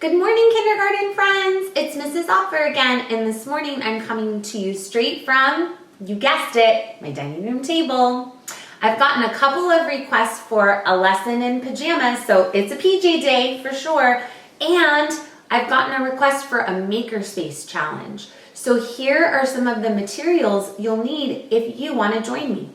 Good morning, kindergarten friends. It's Mrs. Opfer again, and this morning I'm coming to you straight from, you guessed it, my dining room table. I've gotten a couple of requests for a lesson in pajamas, so it's a PJ day for sure, and I've gotten a request for a makerspace challenge. So here are some of the materials you'll need if you want to join me.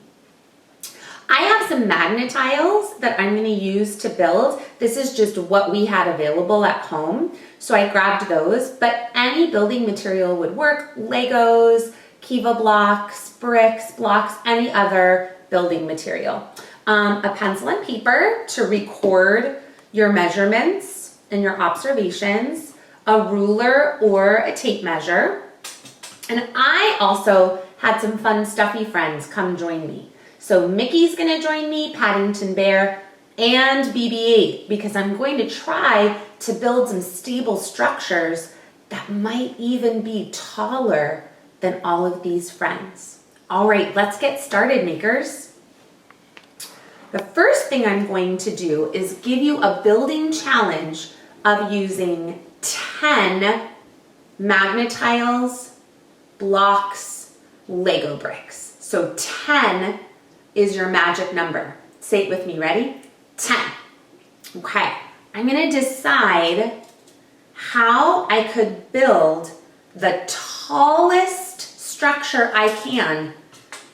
I have some Magna-Tiles that I'm going to use to build. This is just what we had available at home, so I grabbed those, but any building material would work. Legos, Kiva blocks, bricks, blocks, any other building material. A pencil and paper to record your measurements and your observations, a ruler or a tape measure, and I also had some fun stuffy friends come join me. So Mickey's gonna join me, Paddington Bear, and BB-8 because I'm going to try to build some stable structures that might even be taller than all of these friends. All right, let's get started, makers. The first thing I'm going to do is give you a building challenge of using 10 Magna-Tiles, blocks, Lego bricks. So 10 is your magic number. Say it with me, ready? 10. Okay, I'm gonna decide how I could build the tallest structure I can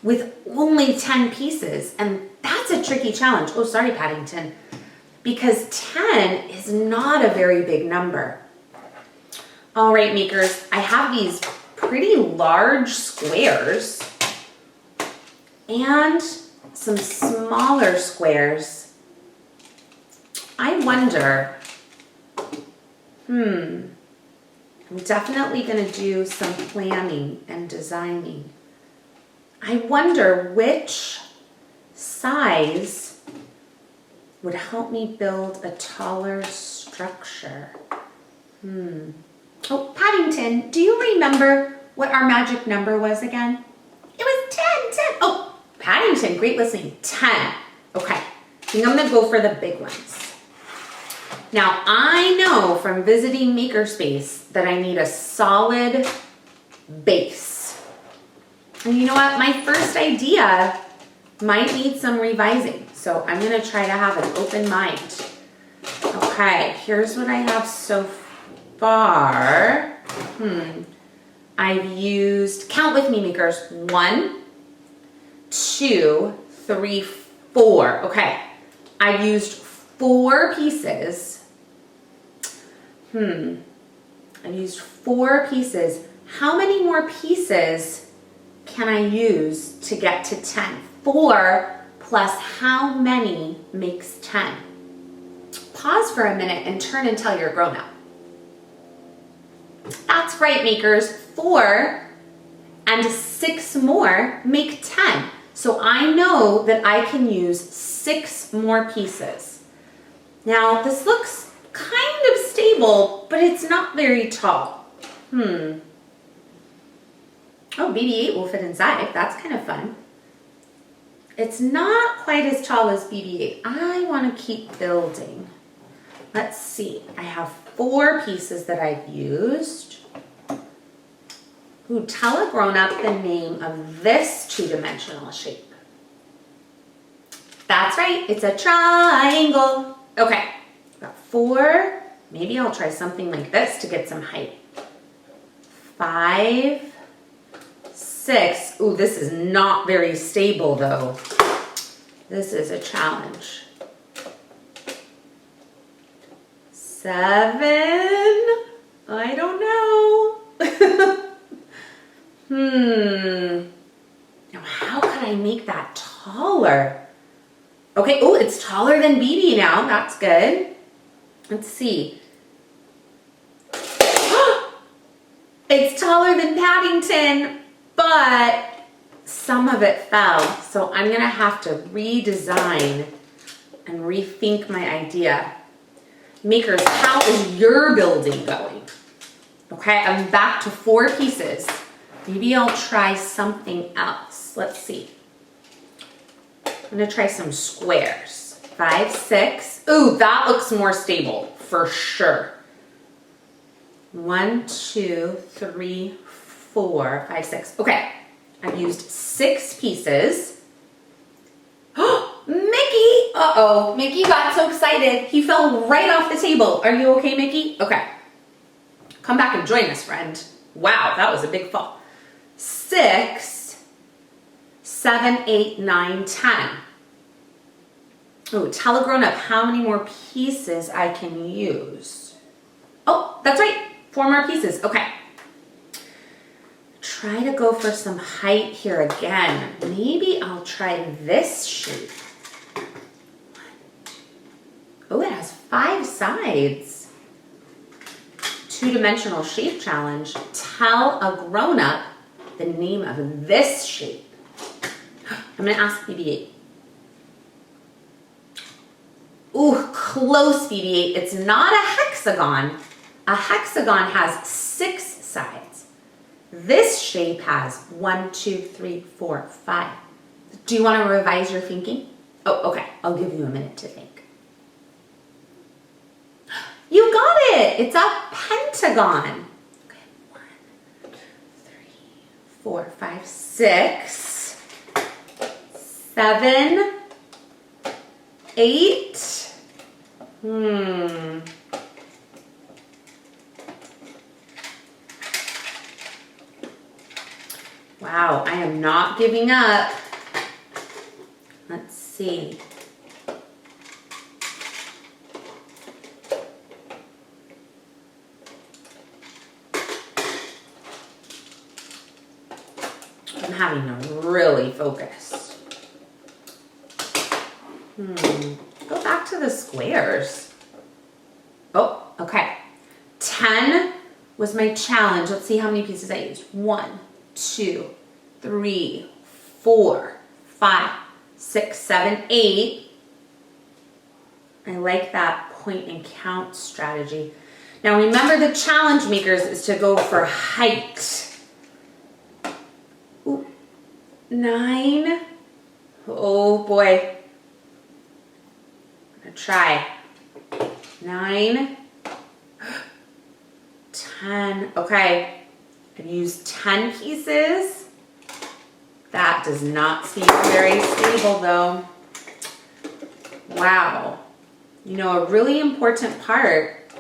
with only 10 pieces. And that's a tricky challenge. Oh, sorry, Paddington. Because 10 is not a very big number. All right, makers, I have these pretty large squares and some smaller squares. I wonder, I'm definitely gonna do some planning and designing. I wonder which size would help me build a taller structure. Oh, Paddington, do you remember what our magic number was again? It was 10. Oh, Paddington, great listening. 10. Okay, I think I'm gonna go for the big ones. Now, I know from visiting Makerspace that I need a solid base. And you know what? My first idea might need some revising, so I'm gonna try to have an open mind. Okay, here's what I have so far. I've used, count with me, makers, 1, 2, 3, 4. Okay, I've used 4 pieces. I've used 4 pieces. How many more pieces can I use to get to 10? 4 plus how many makes 10? Pause for a minute and turn until you're grown up. That's right, makers. 4 and 6 more make 10. So I know that I can use 6 more pieces. Now, this looks kind of stable, but it's not very tall. Oh, BB-8 will fit inside. That's kind of fun. It's not quite as tall as BB-8. I want to keep building. Let's see. I have 4 pieces that I've used. Ooh, tell a grown-up the name of this 2-dimensional shape. That's right, it's a triangle. Okay, got 4. Maybe I'll try something like this to get some height. 5, 6. Ooh, this is not very stable though. This is a challenge. 7. I don't know. Now how can I make that taller? Okay, oh, it's taller than BB now. That's good. Let's see. It's taller than Paddington, but some of it fell. So I'm gonna have to redesign and rethink my idea. Makers, how is your building going? Okay, I'm back to 4 pieces. Maybe I'll try something else. Let's see. I'm gonna try some squares. 5, 6. Ooh, that looks more stable for sure. 1, 2, 3, 4, 5, 6. Okay, I've used 6 pieces. Oh, Mickey! Uh-oh, Mickey got so excited. He fell right off the table. Are you okay, Mickey? Okay. Come back and join us, friend. Wow, that was a big fall. 6, 7, 8, 9, 10. Oh, tell a grown-up how many more pieces I can use. Oh, that's right. 4 more pieces. Okay. Try to go for some height here again. Maybe I'll try this shape. Oh, it has 5 sides. 2-dimensional shape challenge. Tell a grown-up the name of this shape. I'm going to ask BB-8. Ooh, close, BB-8. It's not a hexagon. A hexagon has 6 sides. This shape has 1, 2, 3, 4, 5. Do you want to revise your thinking? Oh, okay. I'll give you a minute to think. You got it. It's a pentagon. Okay, 1, 2, 3, 4, 5, 6, 7, 8. Wow, I am not giving up. Let's see. I'm having to really focus. Go back to the squares. Oh, okay. 10 was my challenge. Let's see how many pieces I used. 1, 2, 3, 4, 5, 6, 7, 8. I like that point and count strategy. Now remember, the challenge makers is to go for height. Ooh, 9. Oh boy. I'm gonna try. 9, 10. Okay, I've used 10 pieces. That does not seem very stable though. Wow. You know, a really important part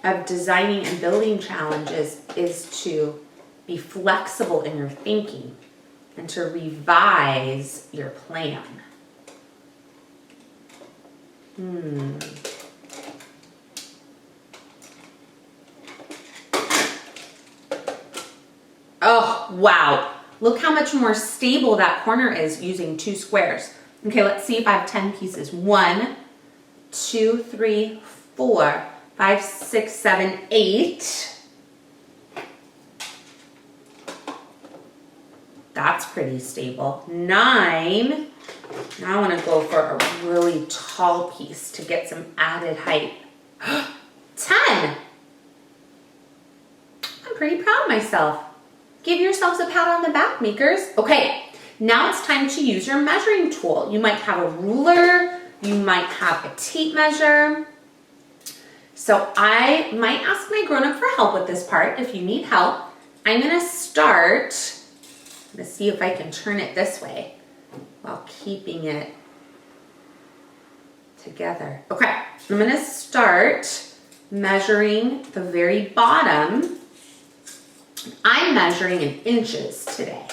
of designing and building challenges is to be flexible in your thinking and to revise your plan. Oh, wow. Look how much more stable that corner is using 2 squares. Okay, let's see if I have 10 pieces. 1, 2, 3, 4, 5, 6, 7, 8. That's pretty stable. 9. Now I want to go for a really tall piece to get some added height. 10. I'm pretty proud of myself. Give yourselves a pat on the back, makers. Okay, now it's time to use your measuring tool. You might have a ruler, you might have a tape measure. So I might ask my grown-up for help with this part if you need help. I'm gonna start, let's see if I can turn it this way while keeping it together. Okay, I'm gonna start measuring the very bottom. I'm measuring in inches today.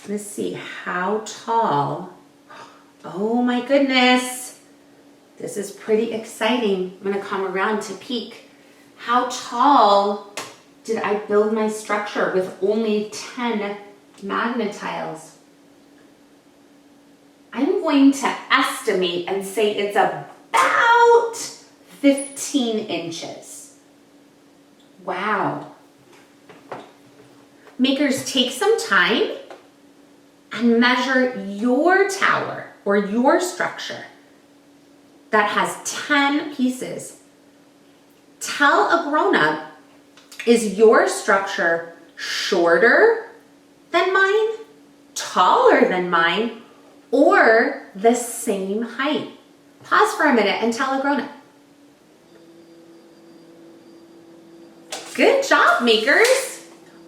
Let's see how tall. Oh my goodness. This is pretty exciting. I'm gonna come around to peek. How tall did I build my structure with only 10 magnetiles? I'm going to estimate and say it's about 15 inches. Wow. Makers, take some time and measure your tower or your structure that has 10 pieces. Tell a grown-up, is your structure shorter than mine, taller than mine, or the same height? Pause for a minute and tell a grown-up. Good job, makers.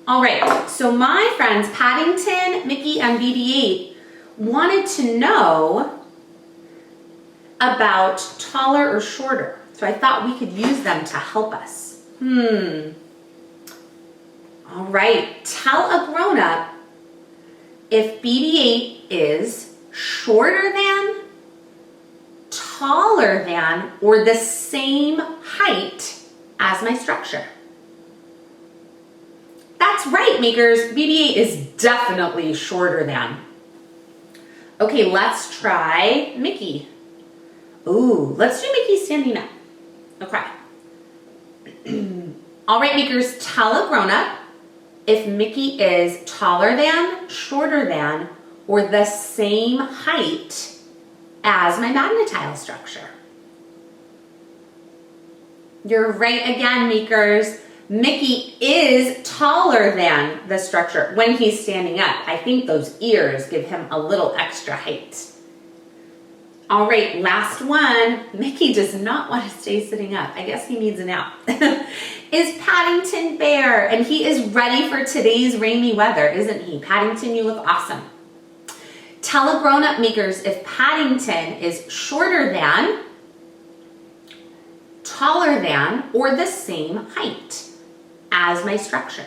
All right, so my friends, Paddington, Mickey, and BB-8 wanted to know about taller or shorter. So I thought we could use them to help us. All right, tell a grown-up if BB-8 is shorter than, taller than, or the same height as my structure. That's right, makers. BB-8 is definitely shorter than. Okay, let's try Mickey. Ooh, let's do Mickey standing up. Okay. All right, makers, tell a grown-up if Mickey is taller than, shorter than, or the same height as my magnetile structure. You're right again, makers. Mickey is taller than the structure when he's standing up. I think those ears give him a little extra height. All right, last one. Mickey does not want to stay sitting up. I guess he needs a nap. Is Paddington Bear, and he is ready for today's rainy weather, isn't he? Paddington, you look awesome. Tell a grown-up, makers, if Paddington is shorter than, taller than, or the same height as my structure.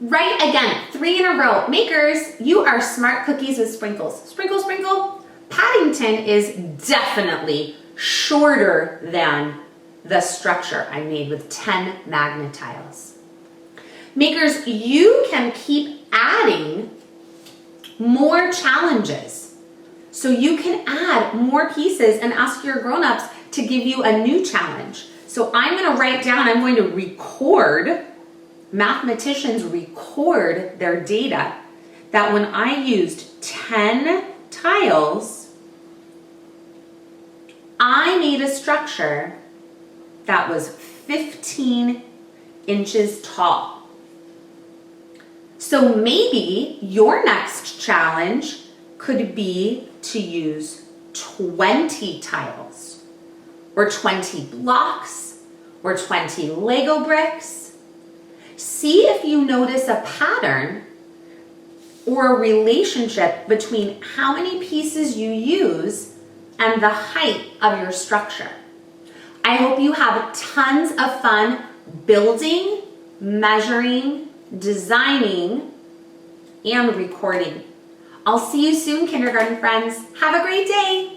Right again, 3 in a row. Makers, you are smart cookies with sprinkles. Sprinkle, sprinkle. Paddington is definitely shorter than the structure I made with 10 magnetiles. Makers, you can keep adding more challenges. So you can add more pieces and ask your grown-ups to give you a new challenge. So I'm going to write down, I'm going to record, mathematicians record their data, that when I used 10 tiles, I made a structure that was 15 inches tall. So maybe your next challenge could be to use 20 tiles, or 20 blocks, or 20 Lego bricks. See if you notice a pattern or a relationship between how many pieces you use and the height of your structure. I hope you have tons of fun building, measuring, designing, and recording. I'll see you soon, kindergarten friends. Have a great day.